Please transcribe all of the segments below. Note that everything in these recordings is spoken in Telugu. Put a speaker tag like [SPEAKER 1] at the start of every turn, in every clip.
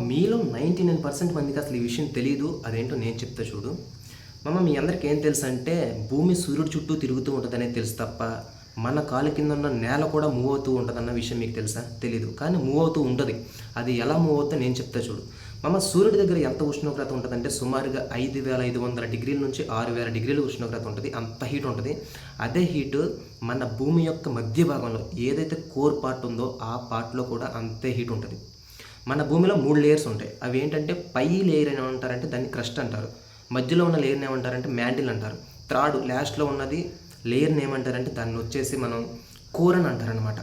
[SPEAKER 1] మీలో 99% మందికి అసలు ఈ విషయం తెలీదు. అదేంటో నేను చెప్తా చూడు. మీ అందరికి ఏం తెలుసు అంటే భూమి సూర్యుడి చుట్టూ తిరుగుతూ ఉంటుందనేది తెలుసు తప్ప, మన కాలు కింద ఉన్న నేల కూడా మూవ్ అవుతూ ఉంటుందన్న విషయం మీకు తెలుసా? తెలీదు. కానీ మూవ్ అవుతూ ఉంటుంది. అది ఎలా మూవ్ అవుతుందో నేను చెప్తా చూడు. సూర్యుడి దగ్గర ఎంత ఉష్ణోగ్రత ఉంటుందంటే సుమారుగా 5500 డిగ్రీల నుంచి 6000 డిగ్రీల ఉష్ణోగ్రత ఉంటుంది. అంత హీట్ ఉంటుంది. అదే హీటు మన భూమి యొక్క మధ్య భాగంలో ఏదైతే కోర్ పార్ట్ ఉందో ఆ పార్ట్లో కూడా అంతే హీట్ ఉంటుంది. మన భూమిలో 3 లేయర్స్ ఉంటాయి. అవి ఏంటంటే పై లేయర్ అని ఏమంటారంటే దాన్ని క్రస్ట్ అంటారు. మధ్యలో ఉన్న లేయర్ని ఏమంటారంటే మ్యాంటిల్ అంటారు. థర్డ్ లాస్ట్లో ఉన్నది లేయర్ని ఏమంటారంటే దాన్ని వచ్చేసి మనం కోర్ అని అంటారనమాట.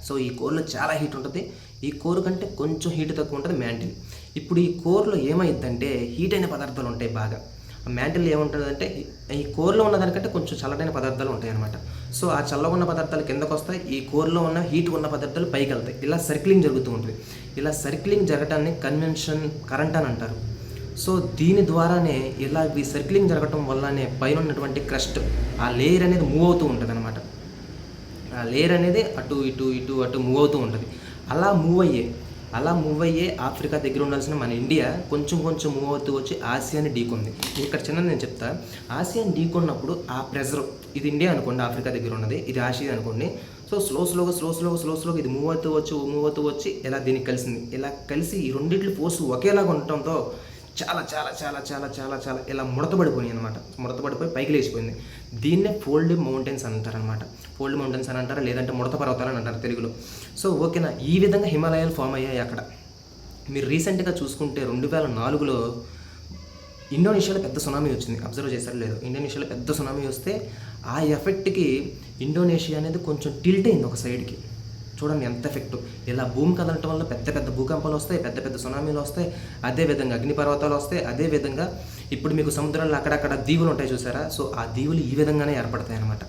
[SPEAKER 1] సో ఈ కోర్లో చాలా హీట్ ఉంటుంది. ఈ కోర్ కంటే కొంచెం హీట్ తక్కువ ఉంటుంది మ్యాంటిల్. ఇప్పుడు ఈ కోర్లో ఏమైందంటే హీట్ అయిన పదార్థాలు ఉంటాయి బాగా. మ్యాంటిల్ ఏముంటుందంటే ఈ కోర్లో ఉన్న దానికంటే కొంచెం చల్లటైన పదార్థాలు ఉంటాయి అనమాట. సో ఆ చల్లగా ఉన్న పదార్థాలు కిందకు వస్తాయి, ఈ కోర్లో ఉన్న హీట్ ఉన్న పదార్థాలు పైకి వెళ్తాయి. ఇలా సర్క్లింగ్ జరుగుతూ ఉంటుంది. ఇలా సర్క్లింగ్ జరగటాన్ని కన్వెన్షన్ కరెంట్ అని అంటారు. సో దీని ద్వారానే ఇలా ఈ సర్క్లింగ్ జరగటం వల్లనే పైన ఉన్నటువంటి క్రస్ట్ ఆ లేయర్ అనేది మూవ్ అవుతూ ఉంటుంది అనమాట. ఆ లేయర్ అనేది అటు ఇటు ఇటు అటు మూవ్ అవుతూ ఉంటుంది. అలా మూవ్ అయ్యే ఆఫ్రికా దగ్గర ఉండాల్సిన మన ఇండియా కొంచెం కొంచెం మూవ్ అవుతూ వచ్చి ఆసియాని ఢీకొంది. ఇక్కడ చిన్న నేను చెప్తా. ఆసియాని ఢీకొన్నప్పుడు ఆ ప్రెజర్, ఇది ఇండియా అనుకోండి, ఆఫ్రికా దగ్గర ఉన్నది, ఇది ఆసియా అనుకోండి. సో స్లోగా ఇది మూవ్ అవుతూ వచ్చి ఇలా దీనికి కలిసింది. ఇలా కలిసి ఈ రెండిట్లు ఫోర్స్ ఒకేలాగా ఉండటంతో చాలా చాలా చాలా చాలా చాలా చాలా ఇలా ముడతపడిపోయినాయి అనమాట. ముడతపడిపోయి పైకి లేచిపోయింది. దీన్నే ఫోల్డ్ మౌంటైన్స్ అంటారనమాట. ఫోల్డ్ మౌంటైన్స్ అని అంటారా, లేదంటే ముడత పర్వతాలు అని అంటారు తెలుగులో. సో ఓకేనా, ఈ విధంగా హిమాలయాలు ఫామ్ అయ్యాయి అక్కడ. మీరు రీసెంట్గా చూసుకుంటే 2004లో ఇండోనేషియాలో పెద్ద సునామీ వచ్చింది. అబ్జర్వ్ చేశారు లేదు? ఇండోనేషియాలో పెద్ద సునామీ వస్తే ఆ ఎఫెక్ట్కి ఇండోనేషియా అనేది కొంచెం టిల్ట్ అయింది ఒక సైడ్కి. చూడండి ఎంత ఎఫెక్ట్. ఇలా భూమి కదలటం వల్ల పెద్ద పెద్ద భూకంపాలు వస్తాయి, పెద్ద పెద్ద సునామీలు వస్తాయి, అదేవిధంగా అగ్నిపర్వతాలు వస్తాయి. అదేవిధంగా ఇప్పుడు మీకు సముద్రంలో అక్కడక్కడ దీవులు ఉంటాయి చూసారా? సో ఆ దీవులు ఈ విధంగానే ఏర్పడతాయి అన్నమాట.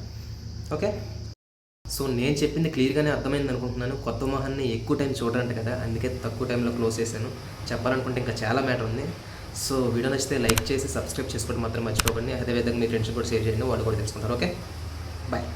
[SPEAKER 1] ఓకే, సో నేను చెప్పింది క్లియర్గానే అర్థమైంది అనుకుంటున్నాను. కొత్త మొహాన్ని ఎక్కువ టైం చూడండి కదా, అందుకే తక్కువ టైంలో క్లోజ్ చేశాను. చెప్పాలనుకుంటే ఇంకా చాలా మ్యాటర్ ఉంది. సో వీడియో నచ్చితే లైక్ చేసి సబ్స్క్రైబ్ చేసుకోవడం మాత్రం మర్చిపోకండి. అదేవిధంగా మీ ఫ్రెండ్స్ కూడా షేర్ చేయండి, వాళ్ళు కూడా తెలుసుకుంటారు. Okay, bye.